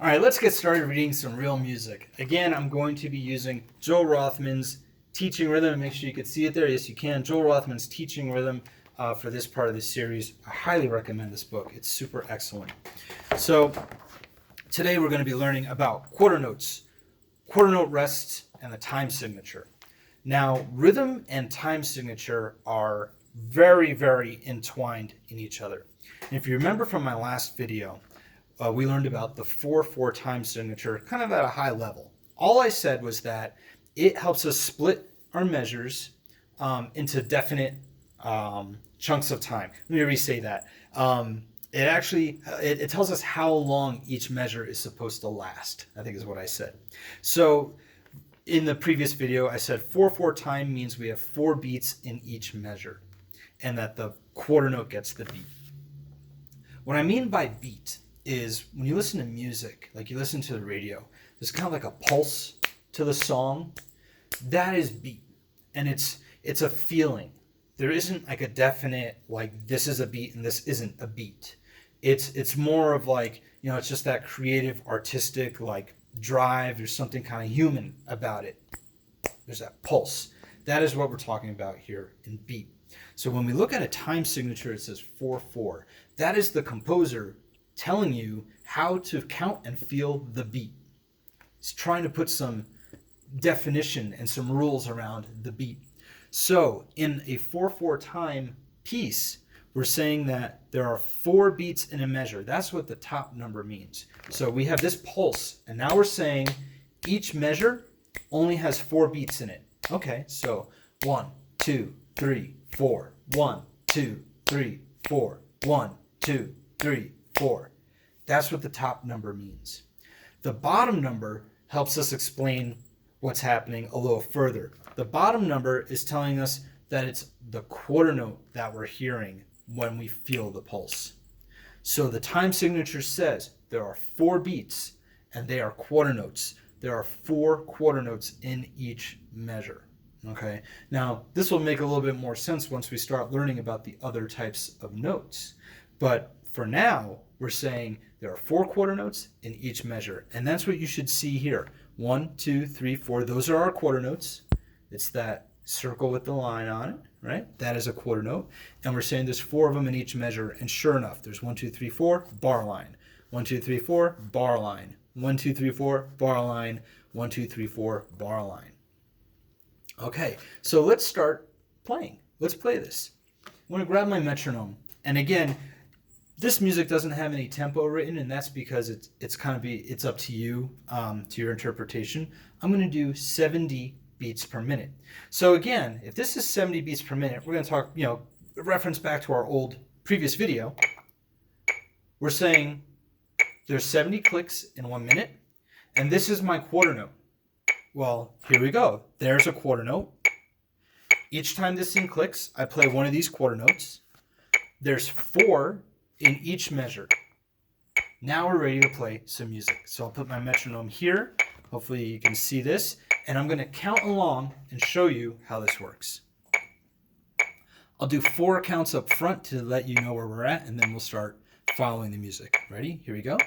All right, let's get started reading some real music. Again, I'm going to be using Joel Rothman's Teaching Rhythm. Make sure you can see it there. Yes, you can. Joel Rothman's Teaching Rhythm for this part of the series. I highly recommend this book. It's super excellent. So today we're going to be learning about quarter notes, quarter note rests, and the time signature. Now, rhythm and time signature are very, very entwined in each other. And if you remember from my last video, we learned about the 4/4 time signature kind of at a high level. All I said was that it helps us split our measures into definite chunks of time. Let me re-say that. It tells us how long each measure is supposed to last, I think is what I said. So in the previous video, I said 4/4 time means we have 4 beats in each measure and that the quarter note gets the beat. What I mean by beat is when you listen to music, like you listen to the radio, there's kind of like a pulse to the song. That is beat. And it's a feeling. There isn't like a definite, like this is a beat and this isn't a beat. It's more of like, it's just that creative, artistic, like drive. There's something kind of human about it. There's that pulse. That is what we're talking about here in beat. So when we look at a time signature, it says 4/4. That is the composer telling you how to count and feel the beat. He's trying to put some definition and some rules around the beat. So in a 4/4 time piece, we're saying that there are 4 beats in a measure. That's what the top number means. So we have this pulse, and now we're saying each measure only has 4 beats in it. Okay, so 1, 2, 3, 4. 1, 2, 3, 4. 1, 2, 3, 4. That's what the top number means. The bottom number helps us explain what's happening a little further. The bottom number is telling us that it's the quarter note that we're hearing when we feel the pulse. So the time signature says there are 4 beats and they are quarter notes. There are 4 quarter notes in each measure. Okay. Now, this will make a little bit more sense once we start learning about the other types of notes. But for now, we're saying there are 4 quarter notes in each measure. And that's what you should see here. 1, 2, 3, 4. Those are our quarter notes. It's that circle with the line on it, right? That is a quarter note. And we're saying there's 4 of them in each measure. And sure enough, there's 1, 2, 3, 4, bar line. 1, 2, 3, 4, bar line. 1, 2, 3, 4, bar line. 1, 2, 3, 4, bar line. Okay, so let's start playing. Let's play this. I'm going to grab my metronome. And again, this music doesn't have any tempo written, and that's because it's up to you, to your interpretation. I'm going to do 70 beats per minute. So again, if this is 70 beats per minute, we're going to talk, reference back to our previous video. We're saying there's 70 clicks in 1 minute, and this is my quarter note. Well, here we go. There's a quarter note. Each time this thing clicks, I play one of these quarter notes. There's 4 in each measure. Now we're ready to play some music. So I'll put my metronome here. Hopefully you can see this. And I'm going to count along and show you how this works. I'll do 4 counts up front to let you know where we're at, and then we'll start following the music. Ready? Here we go.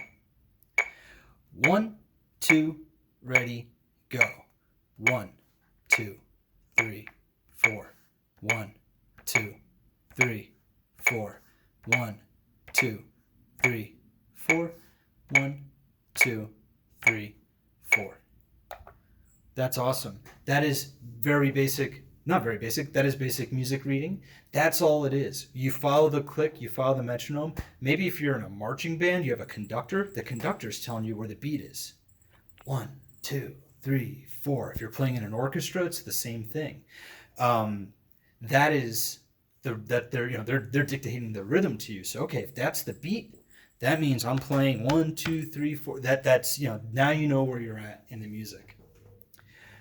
1, 2, ready, go. 1, 2, 3, 4. 1, 2, 3, 4. 1, 2, 3, 4. 1, 2, 3, 4. That's awesome. That is very basic. Not very basic. That is basic music reading. That's all it is. You follow the click, you follow the metronome. Maybe if you're in a marching band, you have a conductor. The conductor's telling you where the beat is. 1, 2, 3, 4. If you're playing in an orchestra, it's the same thing. That is they're dictating the rhythm to you. So okay, if that's the beat, that means I'm playing 1, 2, 3, 4. That's now you know where you're at in the music.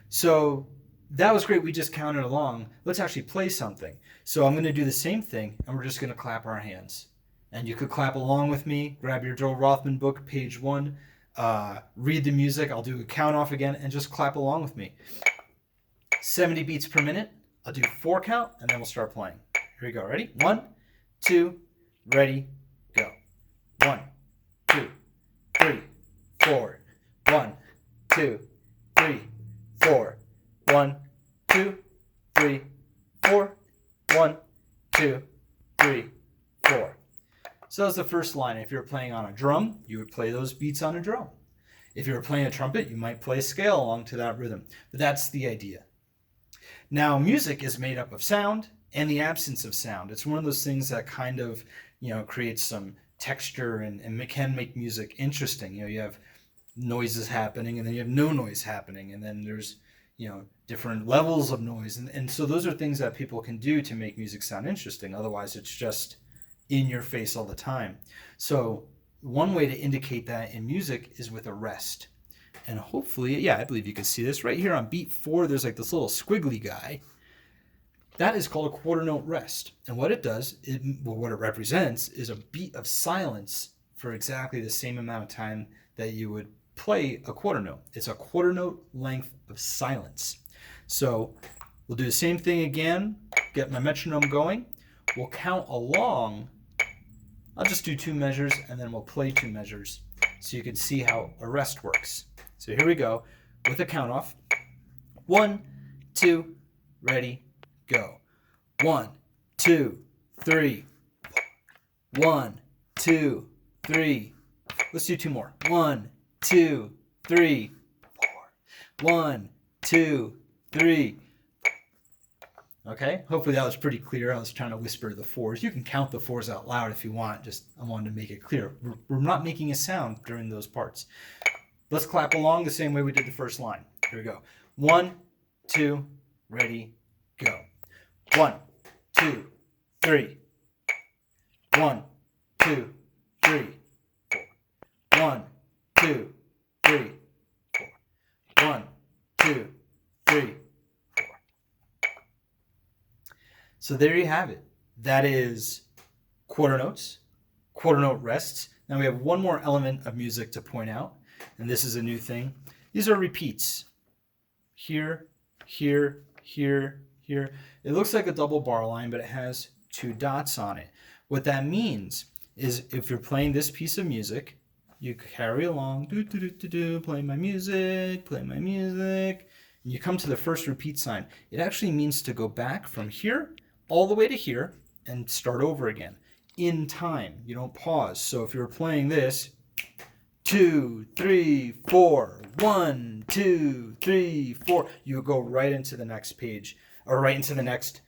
So that was great. We just counted along. Let's actually play something. So I'm going to do the same thing, and we're just going to clap our hands. And you could clap along with me. Grab your Joel Rothman book, page 1. Read the music. I'll do a count off again, and just clap along with me. 70 beats per minute. I'll do 4 count, and then we'll start playing. Here we go. Ready? 1, 2, ready, go. 1, 2, 3, 4. 2, 3, 4. 1, 2, 3, 4. 1, 2, 3, 4. So that's the first line. If you're playing on a drum, you would play those beats on a drum. If you were playing a trumpet, you might play a scale along to that rhythm. But that's the idea. Now, music is made up of sound and the absence of sound. It's one of those things that kind of, creates some texture and can make music interesting. You have noises happening, and then you have no noise happening, and then there's, different levels of noise. And so those are things that people can do to make music sound interesting. Otherwise, it's just in your face all the time. So one way to indicate that in music is with a rest. And hopefully, I believe you can see this right here on beat 4. There's like this little squiggly guy. That is called a quarter note rest. And what it does, what it represents, is a beat of silence for exactly the same amount of time that you would play a quarter note. It's a quarter note length of silence. So we'll do the same thing again, get my metronome going. We'll count along. I'll just do 2 measures, and then we'll play 2 measures so you can see how a rest works. So here we go with a count off. 1, 2, ready, go. 1, 2, 3. 1, 2, 3. Let's do 2 more. 1, 2, 3, 4. 1, 2, 3. Okay, hopefully that was pretty clear. I was trying to whisper the 4s. You can count the 4s out loud if you want. I wanted to make it clear. We're not making a sound during those parts. Let's clap along the same way we did the first line. Here we go. 1, 2, ready, go. 1, 2, 3. 1, 2, 3, 4. 1, 2, 3, 4. 1, 2, 3. So there you have it. That is quarter notes, quarter note rests. Now we have one more element of music to point out, and this is a new thing. These are repeats. Here, here, here, here. It looks like a double bar line, but it has 2 dots on it. What that means is if you're playing this piece of music, you carry along, play my music, and you come to the first repeat sign. It actually means to go back from here all the way to here and start over again in time. You don't pause. So if you're playing this, 2, 3, 4, 1, 2, 3, 4, you go right into the next page or right into the next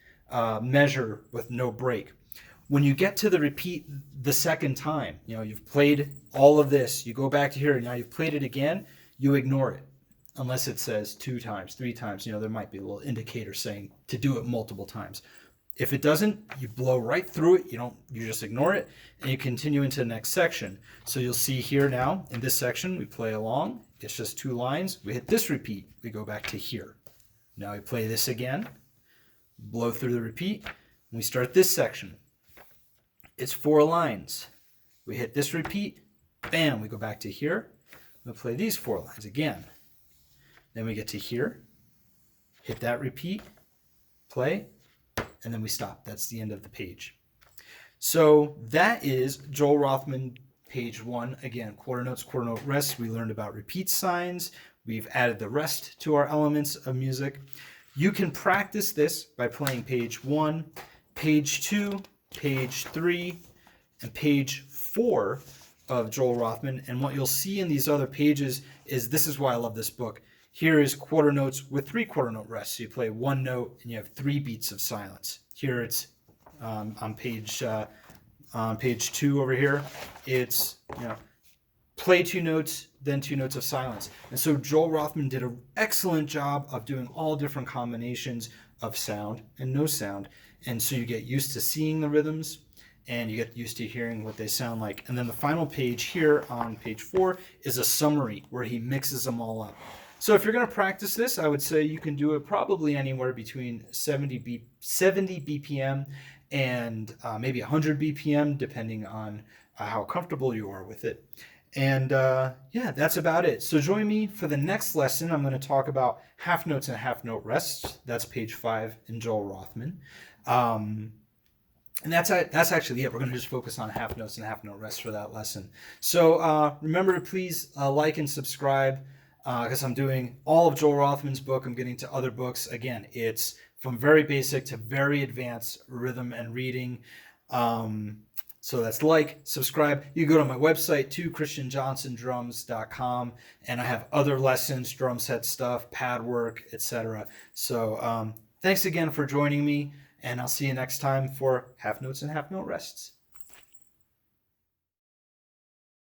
measure with no break. When you get to the repeat the second time, you've played all of this, you go back to here, and now you've played it again, you ignore it. Unless it says 2 times, 3 times, there might be a little indicator saying to do it multiple times. If it doesn't, you blow right through it. You just ignore it, and you continue into the next section. So you'll see here now, in this section, we play along. It's just 2 lines. We hit this repeat. We go back to here. Now we play this again, blow through the repeat, and we start this section. It's 4 lines. We hit this repeat, bam, we go back to here. We'll play these 4 lines again. Then we get to here, hit that repeat, play, and then we stop. That's the end of the page. So that is Joel Rothman, page 1. Again, quarter notes, quarter note rests. We learned about repeat signs. We've added the rest to our elements of music. You can practice this by playing page 1, page 2, page 3, and page 4 of Joel Rothman. And what you'll see in these other pages is, this is why I love this book. Here is quarter notes with 3 quarter note rests. So you play 1 note and you have 3 beats of silence. Here it's on page 2 over here. It's play 2 notes, then 2 notes of silence. And so Joel Rothman did an excellent job of doing all different combinations of sound and no sound. And so you get used to seeing the rhythms, and you get used to hearing what they sound like. And then the final page here on page 4 is a summary where he mixes them all up. So if you're going to practice this, I would say you can do it probably anywhere between 70 BPM and maybe 100 BPM, depending on how comfortable you are with it. And that's about it. So join me for the next lesson. I'm going to talk about half notes and half note rests. That's page 5 in Joel Rothman. And that's actually it. We're going to just focus on half notes and half note rests for that lesson. So remember to please like and subscribe. because I'm doing all of Joel Rothman's book. I'm getting to other books. Again, it's from very basic to very advanced rhythm and reading. So that's like, subscribe. You go to my website too, christianjohnsondrums.com, and I have other lessons, drum set stuff, pad work, etc. So thanks again for joining me, and I'll see you next time for Half Notes and Half Note Rests.